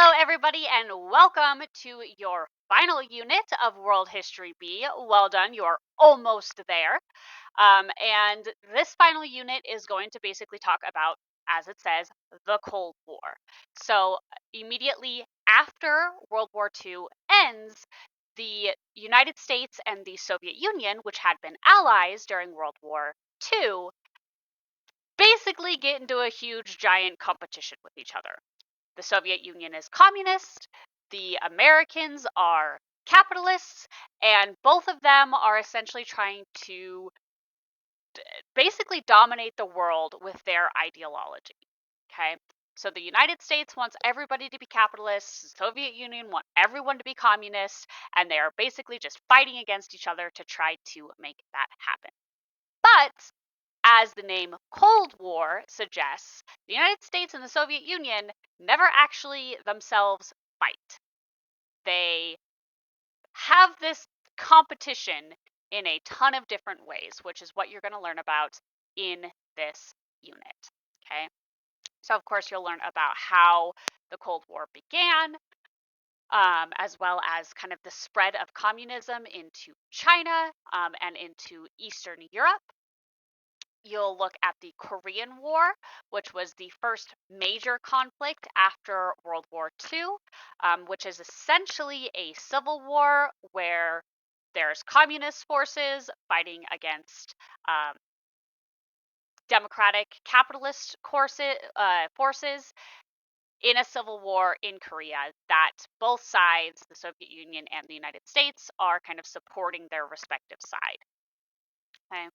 Hello, everybody, and welcome to your final unit of World History B. Well done, you're almost there. And this final unit is going to basically talk about, as it says, the Cold War. So, immediately after World War II ends, the United States and the Soviet Union, which had been allies during World War II, basically get into a huge, giant competition with each other. The Soviet Union is communist, the Americans are capitalists, and both of them are essentially trying to basically dominate the world with their ideology. Okay? So the United States wants everybody to be capitalists, the Soviet Union want everyone to be communist, and they are basically just fighting against each other to try to make that happen. But as the name Cold War suggests, the United States and the Soviet Union never actually themselves fight. They have this competition in a ton of different ways, which is what you're going to learn about in this unit. Okay. So, of course, you'll learn about how the Cold War began, as well as kind of the spread of communism into China and into Eastern Europe. You'll look at the Korean War, which was the first major conflict after World War II, which is essentially a civil war where there's communist forces fighting against democratic capitalist forces in a civil war in Korea that both sides, the Soviet Union and the United States, are kind of supporting their respective side. Okay.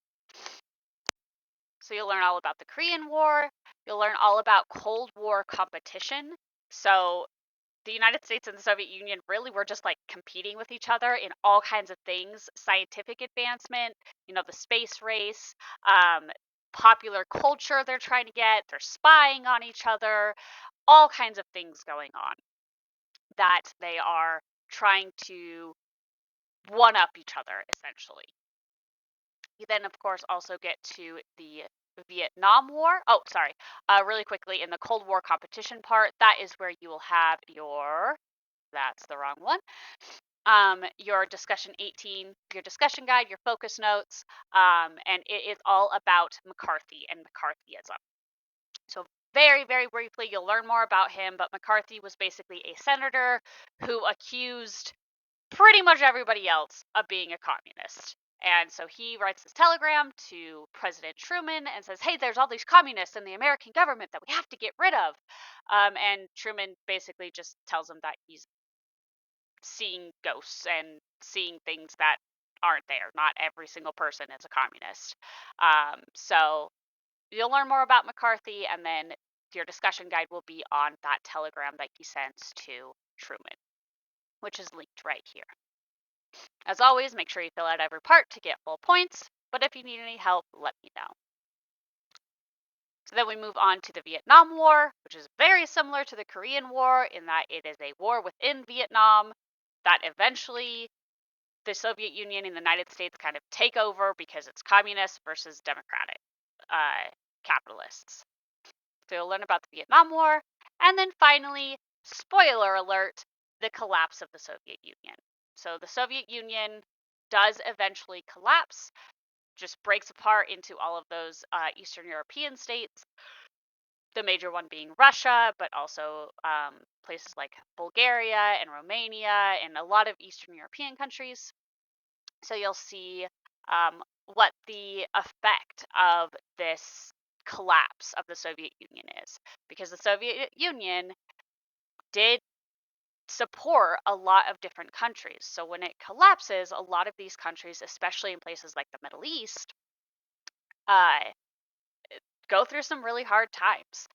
So you'll learn all about the Korean War. You'll learn all about Cold War competition. So the United States and the Soviet Union really were just like competing with each other in all kinds of things, scientific advancement, the space race, popular culture they're trying to get, they're spying on each other, all kinds of things going on that they are trying to one up each other essentially. You then, of course, also get to the Vietnam War. Oh, sorry. Really quickly, in the Cold War competition part, that is where you will have that's the wrong one. Your discussion 18, your discussion guide, your focus notes, and it is all about McCarthy and McCarthyism. So very, very briefly, you'll learn more about him, but McCarthy was basically a senator who accused pretty much everybody else of being a communist. And so he writes this telegram to President Truman and says, hey, there's all these communists in the American government that we have to get rid of. And Truman basically just tells him that he's seeing ghosts and seeing things that aren't there. Not every single person is a communist. So you'll learn more about McCarthy, and then your discussion guide will be on that telegram that he sends to Truman, which is linked right here. As always, make sure you fill out every part to get full points, but if you need any help, let me know. So then we move on to the Vietnam War, which is very similar to the Korean War in that it is a war within Vietnam that eventually the Soviet Union and the United States kind of take over because it's communist versus democratic capitalists. So you'll learn about the Vietnam War, and then finally, spoiler alert, the collapse of the Soviet Union. So the Soviet Union does eventually collapse, just breaks apart into all of those Eastern European states, the major one being Russia, but also places like Bulgaria and Romania and a lot of Eastern European countries. So you'll see what the effect of this collapse of the Soviet Union is, because the Soviet Union did support a lot of different countries. So when it collapses, a lot of these countries, especially in places like the Middle East, uh, go through some really hard times,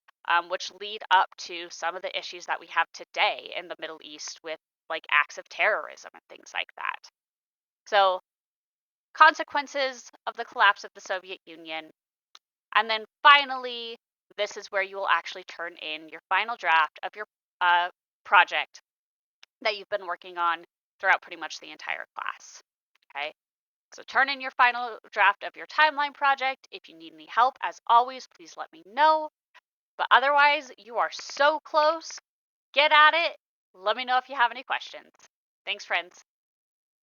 which lead up to some of the issues that we have today in the Middle East with like acts of terrorism and things like that. So, consequences of the collapse of the Soviet Union. And then finally, this is where you will actually turn in your final draft of your project that you've been working on throughout pretty much the entire class. Okay. So turn in your final draft of your timeline project. If you need any help, as always, please let me know. But otherwise, you are so close. Get at it. Let me know if you have any questions. Thanks, friends.